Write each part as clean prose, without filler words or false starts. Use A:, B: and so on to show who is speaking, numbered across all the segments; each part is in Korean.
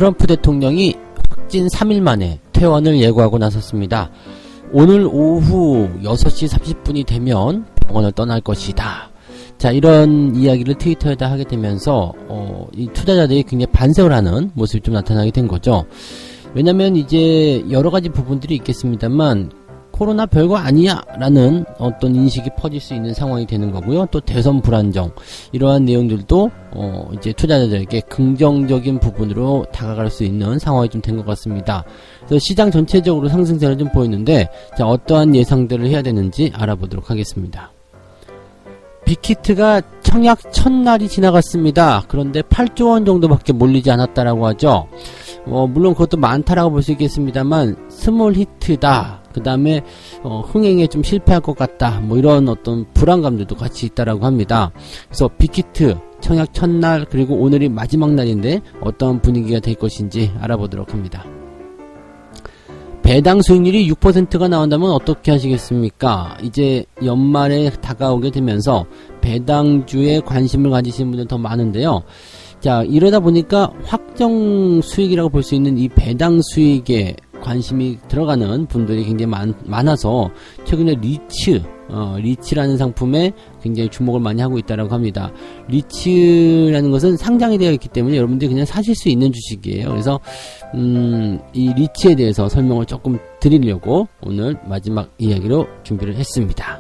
A: 트럼프 대통령이 확진 3일 만에 퇴원을 예고하고 나섰습니다. 오늘 오후 6시 30분이 되면 병원을 떠날 것이다. 자, 이런 이야기를 트위터에다 하게 되면서 이 투자자들이 굉장히 반색을 하는 모습이 좀 나타나게 된 거죠. 왜냐면 이제 여러가지 부분들이 있겠습니다만 코로나 별거 아니야 라는 어떤 인식이 퍼질 수 있는 상황이 되는 거고요. 또 대선 불안정, 이러한 내용들도 이제 투자자들에게 긍정적인 부분으로 다가갈 수 있는 상황이 좀 된 것 같습니다. 그래서 시장 전체적으로 상승세를 좀 보이는데, 자, 어떠한 예상들을 해야 되는지 알아보도록 하겠습니다. 빅히트가 청약 첫날이 지나갔습니다. 그런데 8조 원 정도밖에 몰리지 않았다라고 하죠. 물론 그것도 많다라고 볼 수 있겠습니다만 스몰 히트다. 그 다음에 흥행에 좀 실패할 것 같다. 뭐 이런 어떤 불안감들도 같이 있다라고 합니다. 그래서 빅히트 청약 첫날, 그리고 오늘이 마지막 날인데 어떤 분위기가 될 것인지 알아보도록 합니다. 배당 수익률이 6%가 나온다면 어떻게 하시겠습니까? 이제 연말에 다가오게 되면서 배당주에 관심을 가지시는 분들 더 많은데요. 자, 이러다 보니까 확정 수익이라고 볼 수 있는 이 배당 수익에 관심이 들어가는 분들이 굉장히 많아서 최근에 리츠라는 상품에 굉장히 주목을 많이 하고 있다고 합니다. 리츠라는 것은 상장이 되어 있기 때문에 여러분들이 그냥 사실 수 있는 주식이에요. 그래서 이 리츠에 대해서 설명을 조금 드리려고 오늘 마지막 이야기로 준비를 했습니다.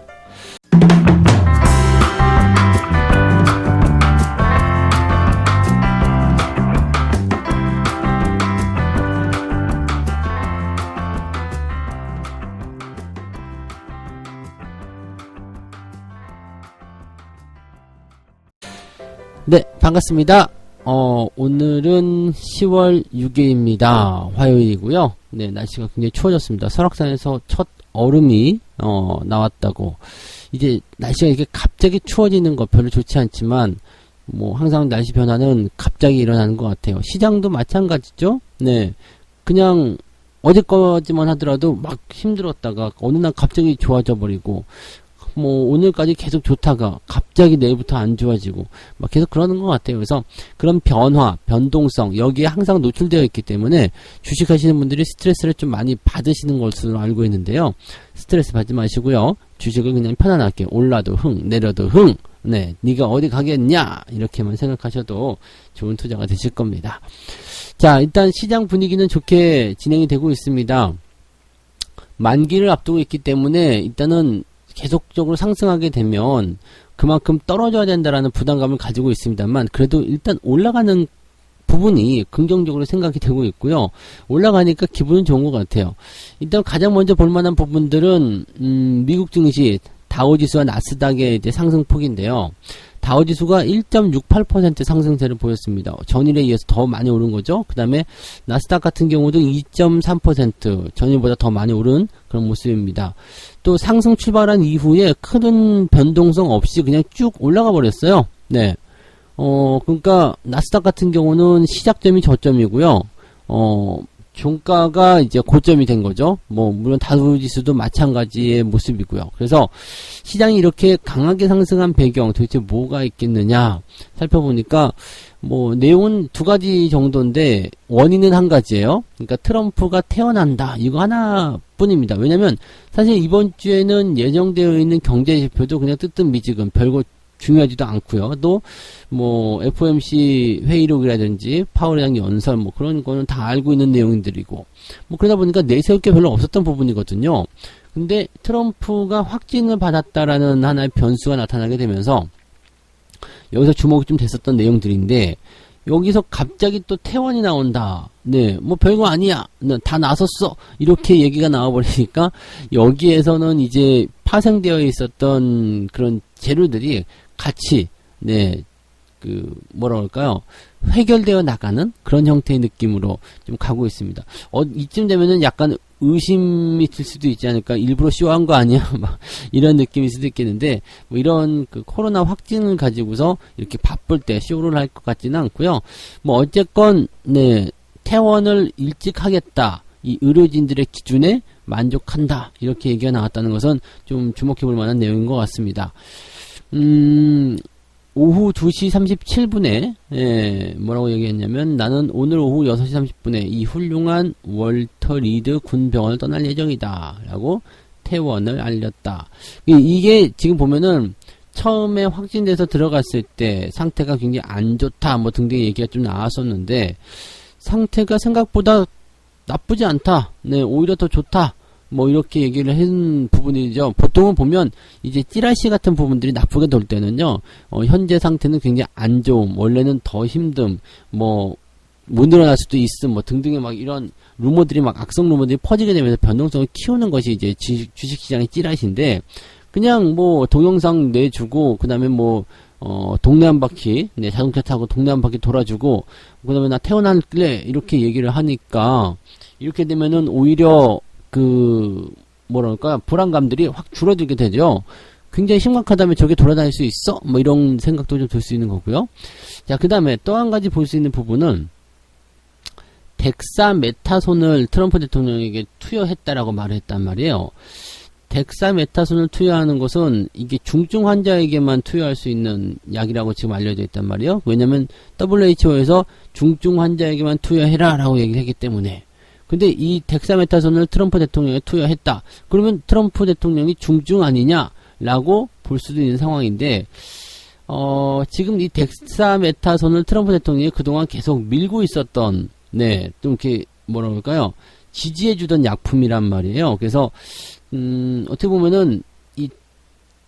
A: 네, 반갑습니다. 오늘은 10월 6일입니다. 화요일이고요. 네, 날씨가 굉장히 추워졌습니다. 설악산에서 첫 얼음이 나왔다고. 이제 날씨가 이렇게 갑자기 추워지는 거 별로 좋지 않지만 뭐 항상 날씨 변화는 갑자기 일어나는 것 같아요. 시장도 마찬가지죠. 네, 그냥 어제까지만 하더라도 막 힘들었다가 어느 날 갑자기 좋아져 버리고, 뭐 오늘까지 계속 좋다가 갑자기 내일부터 안 좋아지고 막 계속 그러는 것 같아요. 그래서 그런 변화, 변동성, 여기에 항상 노출되어 있기 때문에 주식하시는 분들이 스트레스를 좀 많이 받으시는 것으로 알고 있는데요. 스트레스 받지 마시고요. 주식을 그냥 편안하게 올라도 흥, 내려도 흥, 네, 네가 어디 가겠냐, 이렇게만 생각하셔도 좋은 투자가 되실 겁니다. 자, 일단 시장 분위기는 좋게 진행이 되고 있습니다. 만기를 앞두고 있기 때문에 일단은 계속적으로 상승하게 되면 그만큼 떨어져야 된다라는 부담감을 가지고 있습니다만, 그래도 일단 올라가는 부분이 긍정적으로 생각이 되고 있고요. 올라가니까 기분은 좋은 것 같아요. 일단 가장 먼저 볼만한 부분들은 미국 증시 다우지수와 나스닥의 이제 상승폭인데요. 다우지수가 1.68% 상승세를 보였습니다. 전일에 이어서 더 많이 오른 거죠. 그 다음에 나스닥 같은 경우도 2.3% 전일보다 더 많이 오른 그런 모습입니다. 또 상승 출발한 이후에 큰 변동성 없이 그냥 쭉 올라가 버렸어요. 네. 그러니까 나스닥 같은 경우는 시작점이 저점이고요. 종가가 이제 고점이 된 거죠. 뭐 물론 다우지수도 마찬가지의 모습이고요. 그래서 시장이 이렇게 강하게 상승한 배경, 도대체 뭐가 있겠느냐 살펴보니까 뭐 내용은 두 가지 정도인데 원인은 한 가지예요. 그러니까 트럼프가 퇴원한다, 이거 하나뿐입니다. 왜냐면 사실 이번 주에는 예정되어 있는 경제 지표도 그냥 뜨뜻미지근 별거 중요하지도 않고요. 또 뭐 FOMC 회의록이라든지 파월의장 연설 뭐 그런 거는 다 알고 있는 내용들이고, 뭐 그러다 보니까 내세울 게 별로 없었던 부분이거든요. 근데 트럼프가 확진을 받았다라는 하나의 변수가 나타나게 되면서 여기서 주목이 좀 됐었던 내용들인데, 여기서 갑자기 또 퇴원이 나온다. 네, 뭐 별거 아니야. 다 나섰어. 이렇게 얘기가 나와버리니까 여기에서는 이제 파생되어 있었던 그런 재료들이 같이, 네, 뭐라 그럴까요? 해결되어 나가는 그런 형태의 느낌으로 좀 가고 있습니다. 이쯤 되면은 약간 의심이 들 수도 있지 않을까? 일부러 쇼한 거 아니야? 막 이런 느낌일 수도 있겠는데, 뭐 이런 코로나 확진을 가지고서 이렇게 바쁠 때 쇼를 할 것 같지는 않고요. 뭐 어쨌건 네, 퇴원을 일찍 하겠다, 이 의료진들의 기준에 만족한다, 이렇게 얘기가 나왔다는 것은 좀 주목해 볼 만한 내용인 것 같습니다. 오후 2시 37분에 뭐라고 얘기했냐면 나는 오늘 오후 6시 30분에 이 훌륭한 월터 리드 군병원을 떠날 예정이다 라고 퇴원을 알렸다. 이게 지금 보면은 처음에 확진돼서 들어갔을 때 상태가 굉장히 안 좋다 뭐 등등 얘기가 좀 나왔었는데 상태가 생각보다 나쁘지 않다. 네, 오히려 더 좋다. 뭐 이렇게 얘기를 한 부분이죠. 보통은 보면 이제 찌라시 같은 부분들이 나쁘게 돌 때는요. 현재 상태는 굉장히 안 좋음. 원래는 더 힘듦. 뭐 못 일어날 수도 있음. 뭐 등등의 막 이런 루머들이 막 악성 루머들이 퍼지게 되면서 변동성을 키우는 것이 이제 주식시장의 찌라시인데 그냥 뭐 동영상 내주고 그다음에 뭐 동네 한 바퀴, 네, 자동차 타고 동네 한 바퀴 돌아주고, 그 다음에 나 태어날래, 이렇게 얘기를 하니까, 이렇게 되면은 오히려, 뭐랄까, 불안감들이 확 줄어들게 되죠. 굉장히 심각하다면 저게 돌아다닐 수 있어? 뭐 이런 생각도 좀 들 수 있는 거고요. 자, 그 다음에 또 한 가지 볼 수 있는 부분은, 덱사메타손을 트럼프 대통령에게 투여했다라고 말을 했단 말이에요. 덱사메타손을 투여하는 것은 이게 중증 환자에게만 투여할 수 있는 약이라고 지금 알려져 있단 말이에요. 왜냐면 WHO에서 중증 환자에게만 투여해라 라고 얘기를 했기 때문에. 근데 이 덱사메타손을 트럼프 대통령에 투여했다. 그러면 트럼프 대통령이 중증 아니냐 라고 볼 수도 있는 상황인데 지금 이 덱사메타손을 트럼프 대통령이 그동안 계속 밀고 있었던 네, 좀 이렇게 뭐라 그럴까요? 지지해주던 약품이란 말이에요. 그래서 어떻게 보면은,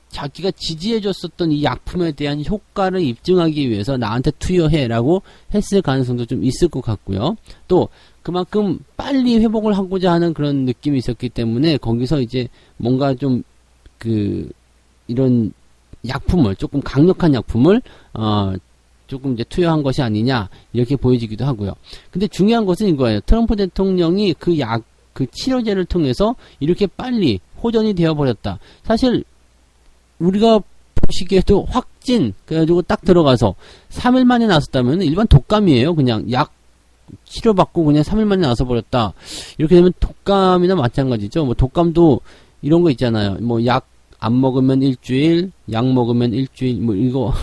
A: 자기가 지지해줬었던 이 약품에 대한 효과를 입증하기 위해서 나한테 투여해라고 했을 가능성도 좀 있을 것 같고요. 또, 그만큼 빨리 회복을 하고자 하는 그런 느낌이 있었기 때문에, 거기서 이제 뭔가 좀, 이런 약품을, 조금 강력한 약품을, 조금 이제 투여한 것이 아니냐, 이렇게 보여지기도 하고요. 근데 중요한 것은 이거예요. 트럼프 대통령이 그 치료제를 통해서 이렇게 빨리 호전이 되어버렸다. 사실, 우리가 보시기에도 확진, 그래가지고 딱 들어가서 3일 만에 나섰다면 일반 독감이에요. 그냥 약 치료받고 그냥 3일 만에 나서버렸다. 이렇게 되면 독감이나 마찬가지죠. 뭐 독감도 이런 거 있잖아요. 뭐 약 안 먹으면 일주일, 약 먹으면 일주일, 뭐 이거.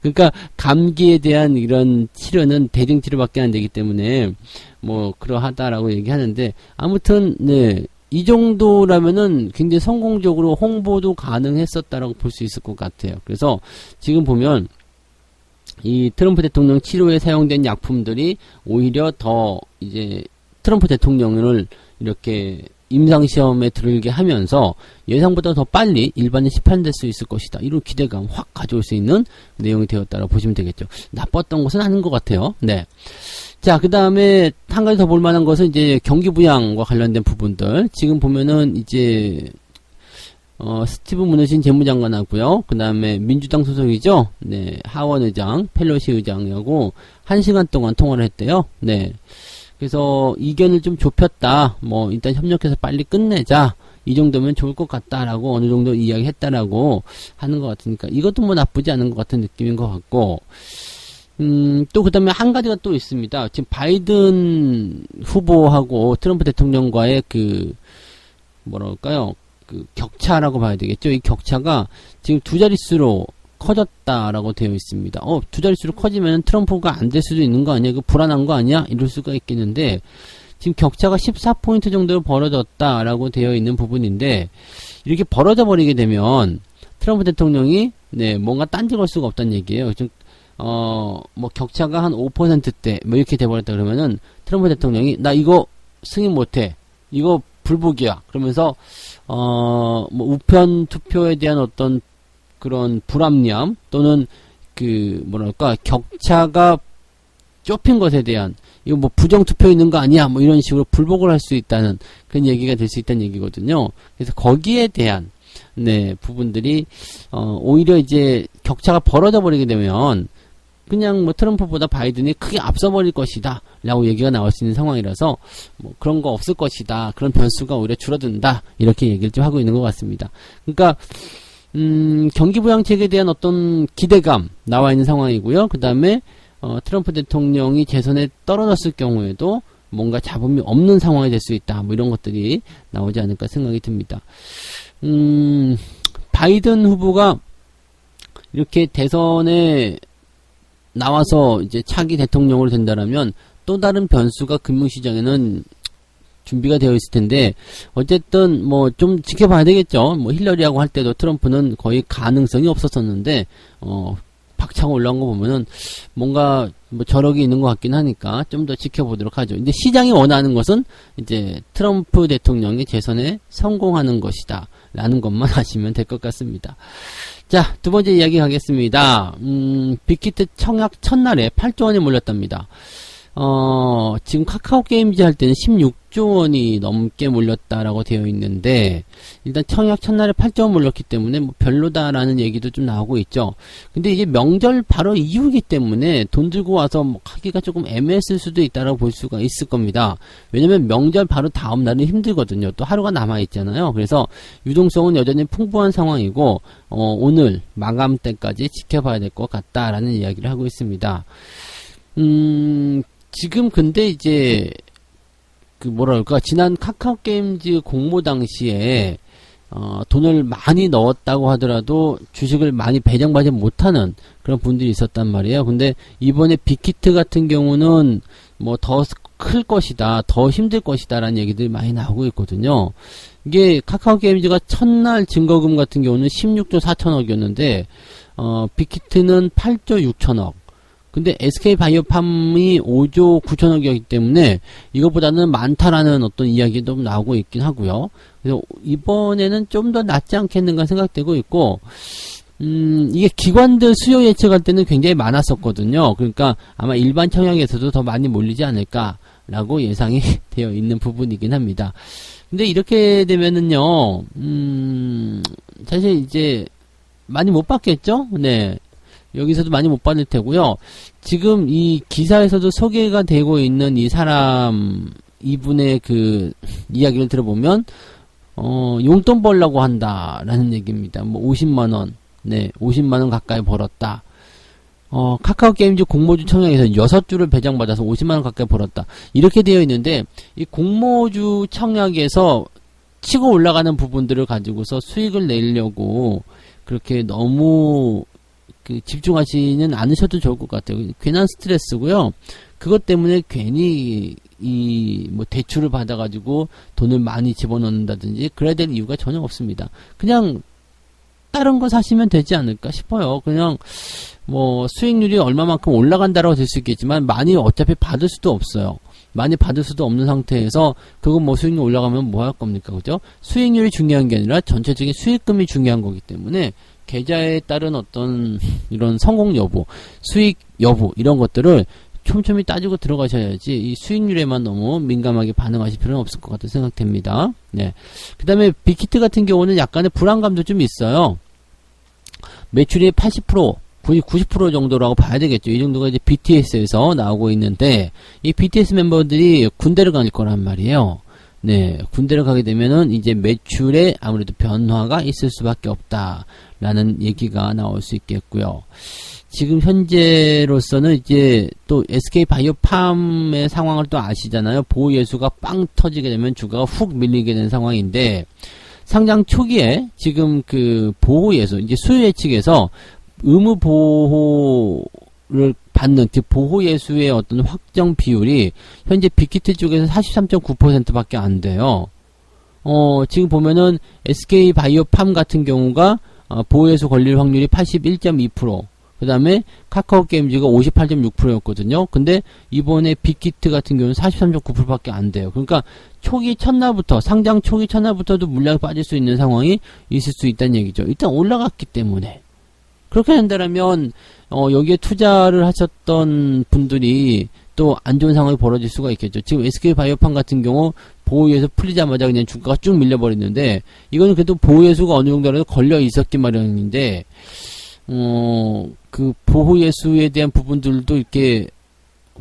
A: 그러니까 감기에 대한 이런 치료는 대증 치료밖에 안 되기 때문에 뭐 그러하다라고 얘기하는데 아무튼 네, 이 정도라면은 굉장히 성공적으로 홍보도 가능했었다라고 볼 수 있을 것 같아요. 그래서 지금 보면 이 트럼프 대통령 치료에 사용된 약품들이 오히려 더 이제 트럼프 대통령을 이렇게 임상시험에 들게 하면서 예상보다 더 빨리 일반에 시판될 수 있을 것이다. 이런 기대감 확 가져올 수 있는 내용이 되었다고 보시면 되겠죠. 나빴던 것은 아닌 것 같아요. 네. 자, 그 다음에 한 가지 더 볼만한 것은 이제 경기부양과 관련된 부분들. 지금 보면은 이제 스티브 무누신 재무장관하고요. 그 다음에 민주당 소속이죠. 네, 하원 의장, 펠로시 의장하고 1시간 동안 통화를 했대요. 네. 그래서 이견을 좀 좁혔다. 뭐 일단 협력해서 빨리 끝내자. 이 정도면 좋을 것 같다라고 어느 정도 이야기했다라고 하는 것 같으니까 이것도 뭐 나쁘지 않은 것 같은 느낌인 것 같고 또 그 다음에 한 가지가 또 있습니다. 지금 바이든 후보하고 트럼프 대통령과의 뭐랄까요? 격차라고 봐야 되겠죠. 이 격차가 지금 두 자릿수로 커졌다라고 되어 있습니다. 두 자릿수로 커지면 트럼프가 안 될 수도 있는 거 아니야? 불안한 거 아니야? 이럴 수가 있겠는데, 지금 격차가 14포인트 정도로 벌어졌다라고 되어 있는 부분인데, 이렇게 벌어져 버리게 되면, 트럼프 대통령이, 네, 뭔가 딴지 걸 수가 없다는 얘기예요. 좀, 뭐, 격차가 한 5%대, 뭐, 이렇게 돼버렸다 그러면은, 트럼프 대통령이, 나 이거 승인 못해. 이거 불복이야. 그러면서, 뭐, 우편 투표에 대한 어떤 그런 불합리함 또는 뭐랄까 격차가 좁힌 것에 대한 이거 뭐 부정투표 있는 거 아니야 뭐 이런 식으로 불복을 할 수 있다는 그런 얘기가 될 수 있다는 얘기거든요. 그래서 거기에 대한 네 부분들이 오히려 이제 격차가 벌어져 버리게 되면 그냥 뭐 트럼프보다 바이든이 크게 앞서 버릴 것이다 라고 얘기가 나올 수 있는 상황이라서 뭐 그런 거 없을 것이다. 그런 변수가 오히려 줄어든다. 이렇게 얘기를 좀 하고 있는 것 같습니다. 그러니까 경기부양책에 대한 어떤 기대감 나와 있는 상황이고요. 그 다음에 트럼프 대통령이 재선에 떨어졌을 경우에도 뭔가 잡음이 없는 상황이 될 수 있다. 뭐 이런 것들이 나오지 않을까 생각이 듭니다. 바이든 후보가 이렇게 대선에 나와서 이제 차기 대통령으로 된다라면 또 다른 변수가 금융시장에는 준비가 되어 있을 텐데, 어쨌든 뭐 좀 지켜봐야 되겠죠. 뭐 힐러리하고 할 때도 트럼프는 거의 가능성이 없었었는데, 박차고 올라온 거 보면은 뭔가 뭐 저력이 있는 것 같긴 하니까 좀 더 지켜보도록 하죠. 근데 시장이 원하는 것은 이제 트럼프 대통령이 재선에 성공하는 것이다 라는 것만 아시면 될 것 같습니다. 자, 두 번째 이야기 가겠습니다. 빅히트 청약 첫날에 8조 원이 몰렸답니다. 지금 카카오 게임즈 할 때는 16조 원이 넘게 몰렸다라고 되어 있는데, 일단 청약 첫날에 8조 원 몰렸기 때문에 뭐 별로다라는 얘기도 좀 나오고 있죠. 근데 이제 명절 바로 이후이기 때문에 돈 들고 와서 뭐 하기가 조금 애매했을 수도 있다라고 볼 수가 있을 겁니다. 왜냐면 명절 바로 다음 날은 힘들거든요. 또 하루가 남아 있잖아요. 그래서 유동성은 여전히 풍부한 상황이고, 오늘 마감 때까지 지켜봐야 될 것 같다라는 이야기를 하고 있습니다. 지금 근데 이제 지난 카카오 게임즈 공모 당시에 돈을 많이 넣었다고 하더라도 주식을 많이 배정받지 못하는 그런 분들이 있었단 말이에요. 근데 이번에 빅히트 같은 경우는 뭐 더 클 것이다, 더 힘들 것이다 라는 얘기들이 많이 나오고 있거든요. 이게 카카오 게임즈가 첫날 증거금 같은 경우는 16조 4천억이었는데 빅히트는 8조 6천억. 근데 SK바이오팜이 5조 9천억이었기 때문에 이것보다는 많다라는 어떤 이야기도 나오고 있긴 하고요. 그래서 이번에는 좀 더 낫지 않겠는가 생각되고 있고, 이게 기관들 수요 예측할 때는 굉장히 많았었거든요. 그러니까 아마 일반 청약에서도 더 많이 몰리지 않을까라고 예상이 되어 있는 부분이긴 합니다. 근데 이렇게 되면은요, 사실 이제 많이 못 받겠죠? 네. 여기서도 많이 못 받을 테고요. 지금 이 기사에서도 소개가 되고 있는 이 사람, 이분의 그 이야기를 들어보면, 용돈 벌려고 한다라는 얘기입니다. 뭐 50만원, 네, 50만원 가까이 벌었다. 카카오 게임즈 공모주 청약에서 6주를 배정받아서 50만원 가까이 벌었다. 이렇게 되어 있는데, 이 공모주 청약에서 치고 올라가는 부분들을 가지고서 수익을 내려고 그렇게 너무 집중하지는 않으셔도 좋을 것 같아요. 괜한 스트레스고요. 그것 때문에 괜히 뭐 대출을 받아가지고 돈을 많이 집어넣는다든지 그래야 될 이유가 전혀 없습니다. 그냥 다른 거 사시면 되지 않을까 싶어요. 그냥 뭐 수익률이 얼마만큼 올라간다라고 될 수 있겠지만 많이 어차피 받을 수도 없어요. 많이 받을 수도 없는 상태에서 그거 뭐 수익률 올라가면 뭐 할 겁니까? 그죠? 수익률이 중요한 게 아니라 전체적인 수익금이 중요한 거기 때문에 계좌에 따른 어떤 이런 성공 여부, 수익 여부 이런 것들을 촘촘히 따지고 들어가셔야지 이 수익률에만 너무 민감하게 반응하실 필요는 없을 것 같다 생각됩니다. 네. 그 다음에 빅히트 같은 경우는 약간의 불안감도 좀 있어요. 매출이 80%, 90% 정도라고 봐야 되겠죠. 이 정도가 이제 BTS에서 나오고 있는데 이 BTS 멤버들이 군대를 갈 거란 말이에요. 네, 군대를 가게 되면은 이제 매출에 아무래도 변화가 있을 수밖에 없다라는 얘기가 나올 수 있겠고요. 지금 현재로서는 이제 또 SK바이오팜의 상황을 또 아시잖아요. 보호예수가 빵 터지게 되면 주가가 훅 밀리게 되는 상황인데, 상장 초기에 지금 그 보호예수, 이제 수요 예측에서 의무 보호를 받는, 즉 보호예수의 어떤 확정 비율이 현재 빅히트 쪽에서 43.9%밖에 안 돼요. 지금 보면은 SK바이오팜 같은 경우가 보호예수 걸릴 확률이 81.2%, 그 다음에 카카오 게임즈가 58.6%였거든요. 근데 이번에 빅히트 같은 경우는 43.9%밖에 안 돼요. 그러니까 초기 첫날부터, 상장 초기 첫날부터도 물량이 빠질 수 있는 상황이 있을 수 있다는 얘기죠. 일단 올라갔기 때문에. 그렇게 된다면 여기에 투자를 하셨던 분들이 또 안 좋은 상황이 벌어질 수가 있겠죠. 지금 SK바이오팜 같은 경우 보호예수 풀리자마자 그냥 주가가 쭉 밀려버리는데, 이거는 그래도 보호예수가 어느 정도라도 걸려 있었기 마련인데, 그 보호예수에 대한 부분들도 이렇게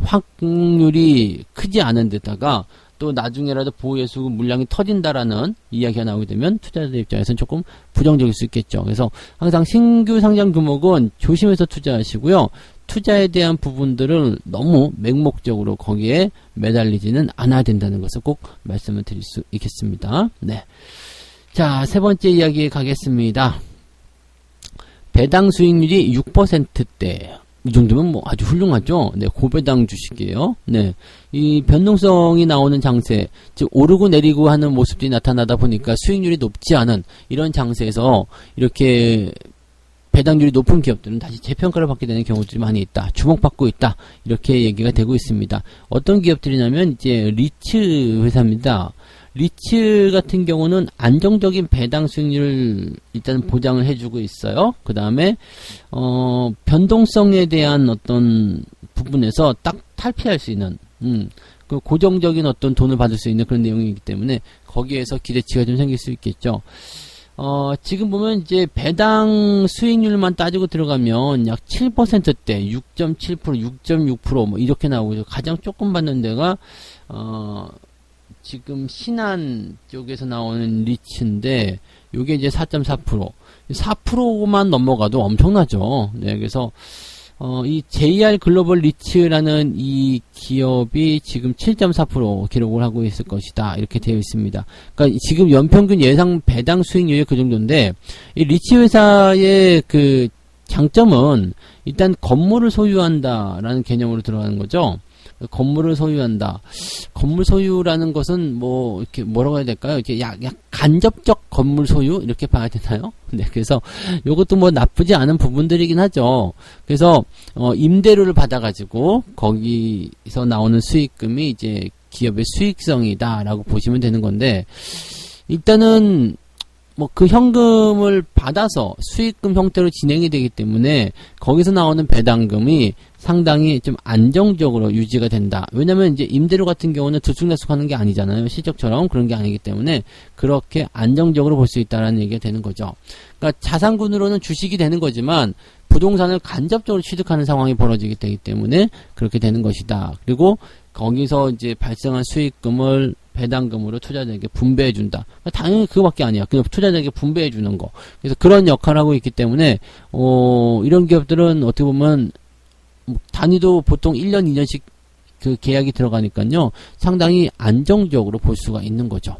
A: 확률이 크지 않은 데다가 또 나중에라도 보호예수 물량이 터진다라는 이야기가 나오게 되면 투자자들 입장에서는 조금 부정적일 수 있겠죠. 그래서 항상 신규 상장 규모는 조심해서 투자하시고요. 투자에 대한 부분들을 너무 맹목적으로 거기에 매달리지는 않아야 된다는 것을 꼭 말씀을 드릴 수 있겠습니다. 네. 자, 세 번째 이야기에 가겠습니다. 배당 수익률이 6%대. 이 정도면 뭐 아주 훌륭하죠. 네, 고배당 주식이에요. 네, 이 변동성이 나오는 장세, 즉 오르고 내리고 하는 모습들이 나타나다 보니까 수익률이 높지 않은 이런 장세에서 이렇게 배당률이 높은 기업들은 다시 재평가를 받게 되는 경우들이 많이 있다. 주목받고 있다. 이렇게 얘기가 되고 있습니다. 어떤 기업들이냐면 이제 리츠 회사입니다. 리츠 같은 경우는 안정적인 배당 수익률을 일단 보장을 해주고 있어요. 그 다음에 변동성에 대한 어떤 부분에서 딱 탈피할 수 있는 그 고정적인 어떤 돈을 받을 수 있는 그런 내용이기 때문에 거기에서 기대치가 좀 생길 수 있겠죠. 지금 보면 이제 배당 수익률만 따지고 들어가면 약 7%대, 6.7%, 6.6% 뭐 이렇게 나오고 가장 조금 받는 데가 지금 신한 쪽에서 나오는 리츠인데 요게 이제 4.4%, 4%만 넘어가도 엄청나죠. 네, 그래서 이 JR 글로벌 리츠라는 이 기업이 지금 7.4% 기록을 하고 있을 것이다. 이렇게 되어 있습니다. 그러니까 지금 연평균 예상 배당 수익률이 그 정도인데, 이 리츠 회사의 그 장점은 일단 건물을 소유한다라는 개념으로 들어가는 거죠. 건물을 소유한다. 건물 소유라는 것은 뭐 이렇게 뭐라고 해야 될까요? 이렇게 약 간접적 건물 소유 이렇게 봐야 되나요? 네, 그래서 요것도 뭐 나쁘지 않은 부분들이긴 하죠. 그래서 임대료를 받아가지고 거기서 나오는 수익금이 이제 기업의 수익성이다라고 보시면 되는 건데, 일단은 뭐 그 현금을 받아서 수익금 형태로 진행이 되기 때문에 거기서 나오는 배당금이 상당히 좀 안정적으로 유지가 된다. 왜냐면 이제 임대료 같은 경우는 들쑥날쑥하는 게 아니잖아요. 실적처럼 그런 게 아니기 때문에 그렇게 안정적으로 볼 수 있다라는 얘기가 되는 거죠. 그러니까 자산군으로는 주식이 되는 거지만 부동산을 간접적으로 취득하는 상황이 벌어지기 되기 때문에 그렇게 되는 것이다. 그리고 거기서 이제 발생한 수익금을 배당금으로 투자자에게 분배해준다. 당연히 그거밖에 아니야. 그냥 투자자에게 분배해주는 거. 그래서 그런 역할을 하고 있기 때문에, 이런 기업들은 어떻게 보면, 단위도 보통 1년, 2년씩 그 계약이 들어가니까요. 상당히 안정적으로 볼 수가 있는 거죠.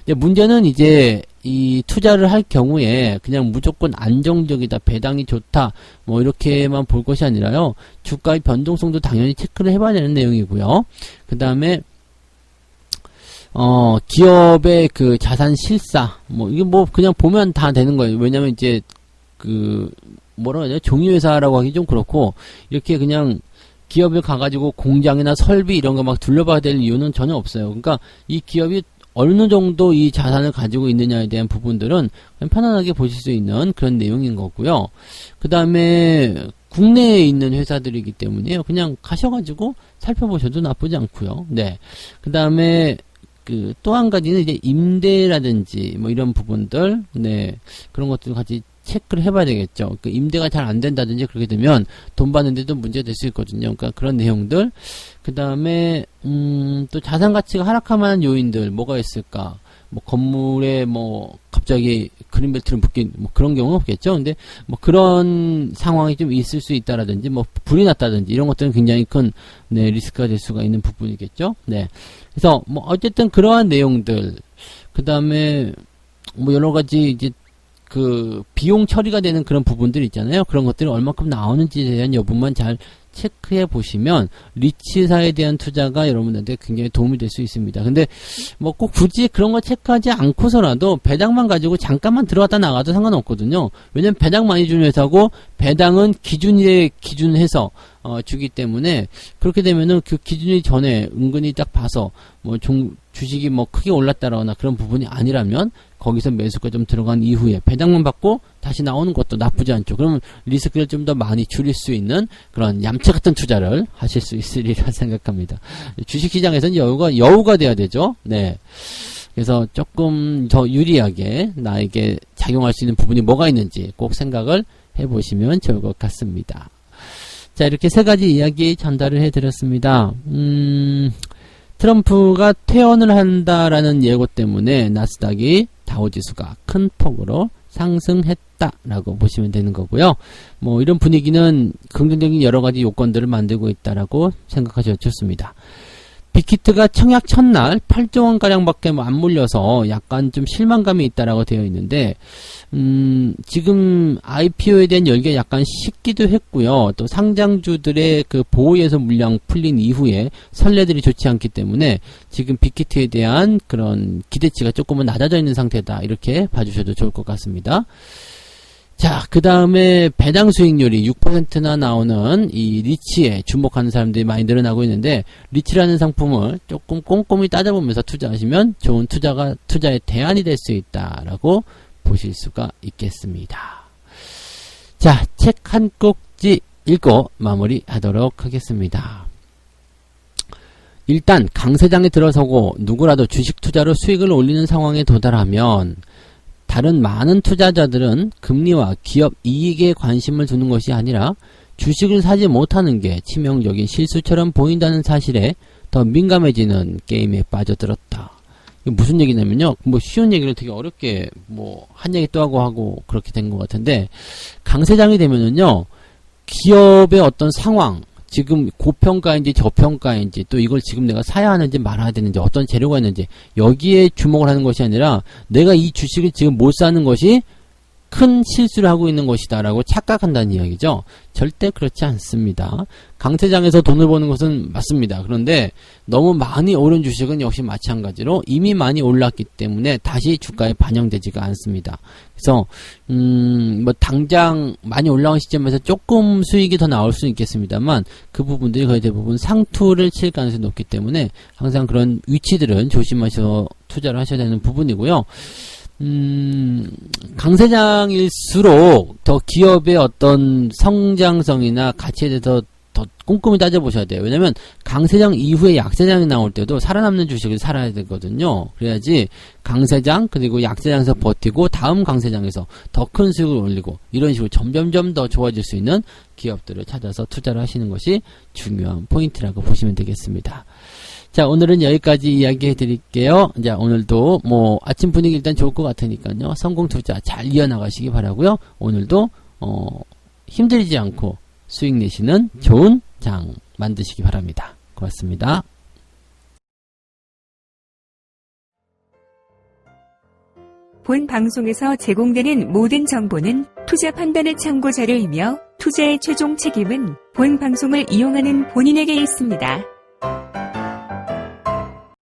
A: 근데 문제는 이제 이 투자를 할 경우에 그냥 무조건 안정적이다, 배당이 좋다, 뭐 이렇게만 볼 것이 아니라요. 주가의 변동성도 당연히 체크를 해봐야 되는 내용이고요. 그 다음에 기업의 그 자산 실사, 뭐, 이게 뭐, 그냥 보면 다 되는 거예요. 왜냐면 이제, 뭐라고 하냐, 종이회사라고 하기 좀 그렇고, 이렇게 그냥 기업을 가가지고 공장이나 설비 이런 거 막 둘러봐야 될 이유는 전혀 없어요. 그러니까 이 기업이 어느 정도 이 자산을 가지고 있느냐에 대한 부분들은 그냥 편안하게 보실 수 있는 그런 내용인 거고요. 그 다음에, 국내에 있는 회사들이기 때문에요. 그냥 가셔가지고 살펴보셔도 나쁘지 않고요. 네. 그 다음에, 또 한 가지는 이제 임대라든지 뭐 이런 부분들, 네, 그런 것들 같이 체크를 해봐야 되겠죠. 임대가 잘 안 된다든지 그렇게 되면 돈 받는데도 문제가 될 수 있거든요. 그러니까 그런 내용들. 그 다음에 또 자산 가치가 하락할 만한 요인들 뭐가 있을까? 뭐 건물에 뭐 갑자기 그린벨트를 묶인 뭐 그런 경우는 없겠죠. 근데 뭐 그런 상황이 좀 있을 수 있다라든지 뭐 불이 났다든지 이런 것들은 굉장히 큰 네, 리스크가 될 수가 있는 부분이겠죠. 네. 그래서 뭐 어쨌든 그러한 내용들, 그다음에 뭐 여러 가지 이제 그 비용 처리가 되는 그런 부분들 있잖아요. 그런 것들이 얼마큼 나오는지에 대한 여부만 잘 체크해 보시면 리츠사에 대한 투자가 여러분들한테 굉장히 도움이 될 수 있습니다. 근데 뭐 꼭 굳이 그런 거 체크하지 않고서라도 배당만 가지고 잠깐만 들어갔다 나가도 상관없거든요. 왜냐면 배당 많이 주는 회사고 배당은 기준일에 기준해서 주기 때문에 그렇게 되면은 그 기준일 전에 은근히 딱 봐서 뭐 주식이 뭐 크게 올랐다거나 그런 부분이 아니라면 거기서 매수가 좀 들어간 이후에 배당만 받고 다시 나오는 것도 나쁘지 않죠. 그러면 리스크를 좀 더 많이 줄일 수 있는 그런 얌체 같은 투자를 하실 수 있으리라 생각합니다. 주식시장에서는 여우가 돼야 되죠. 네. 그래서 조금 더 유리하게 나에게 작용할 수 있는 부분이 뭐가 있는지 꼭 생각을 해보시면 좋을 것 같습니다. 자, 이렇게 세 가지 이야기 전달을 해드렸습니다. 트럼프가 퇴원을 한다라는 예고 때문에 나스닥이 다우지수가 큰 폭으로 상승했다라고 보시면 되는 거고요. 뭐 이런 분위기는 긍정적인 여러 가지 요건들을 만들고 있다라고 생각하셔도 좋습니다. 빅히트가 청약 첫날 8조 원가량밖에 안 몰려서 약간 좀 실망감이 있다라고 되어 있는데, 지금 IPO에 대한 열기가 약간 식기도 했고요. 또 상장주들의 그 보호에서 물량 풀린 이후에 선례들이 좋지 않기 때문에 지금 빅히트에 대한 그런 기대치가 조금은 낮아져 있는 상태다. 이렇게 봐주셔도 좋을 것 같습니다. 자, 그 다음에 배당 수익률이 6%나 나오는 이 리치에 주목하는 사람들이 많이 늘어나고 있는데, 리치라는 상품을 조금 꼼꼼히 따져보면서 투자하시면 좋은 투자의 대안이 될 수 있다라고 보실 수가 있겠습니다. 자, 책 한 꼭지 읽고 마무리하도록 하겠습니다. 일단 강세장에 들어서고 누구라도 주식 투자로 수익을 올리는 상황에 도달하면 다른 많은 투자자들은 금리와 기업 이익에 관심을 두는 것이 아니라 주식을 사지 못하는 게 치명적인 실수처럼 보인다는 사실에 더 민감해지는 게임에 빠져들었다. 이게 무슨 얘기냐면요. 뭐 쉬운 얘기를 되게 어렵게 뭐 한 얘기 또 하고 그렇게 된 것 같은데, 강세장이 되면은요, 기업의 어떤 상황, 지금 고평가인지 저평가인지, 또 이걸 지금 내가 사야 하는지 말아야 되는지, 어떤 재료가 있는지, 여기에 주목을 하는 것이 아니라 내가 이 주식을 지금 못 사는 것이 큰 실수를 하고 있는 것이다 라고 착각한다는 이야기죠. 절대 그렇지 않습니다. 강세장에서 돈을 버는 것은 맞습니다. 그런데 너무 많이 오른 주식은 역시 마찬가지로 이미 많이 올랐기 때문에 다시 주가에 반영되지가 않습니다. 그래서 뭐 당장 많이 올라온 시점에서 조금 수익이 더 나올 수는 있겠습니다만, 그 부분들이 거의 대부분 상투를 칠 가능성이 높기 때문에 항상 그런 위치들은 조심하셔서 투자를 하셔야 되는 부분이고요. 강세장일수록 더 기업의 어떤 성장성이나 가치에 대해서 더 꼼꼼히 따져보셔야 돼요. 왜냐면 강세장 이후에 약세장이 나올 때도 살아남는 주식을 살아야 되거든요. 그래야지 강세장 그리고 약세장에서 버티고 다음 강세장에서 더 큰 수익을 올리고 이런 식으로 점점점 더 좋아질 수 있는 기업들을 찾아서 투자를 하시는 것이 중요한 포인트라고 보시면 되겠습니다. 자, 오늘은 여기까지 이야기해 드릴게요. 자, 오늘도 뭐 아침 분위기 일단 좋을 것 같으니까요. 성공 투자 잘 이어나가시기 바라고요. 오늘도 힘들지 않고 수익 내시는 좋은 장 만드시기 바랍니다. 고맙습니다.
B: 본 방송에서 제공되는 모든 정보는 투자 판단의 참고 자료이며 투자의 최종 책임은 본 방송을 이용하는 본인에게 있습니다.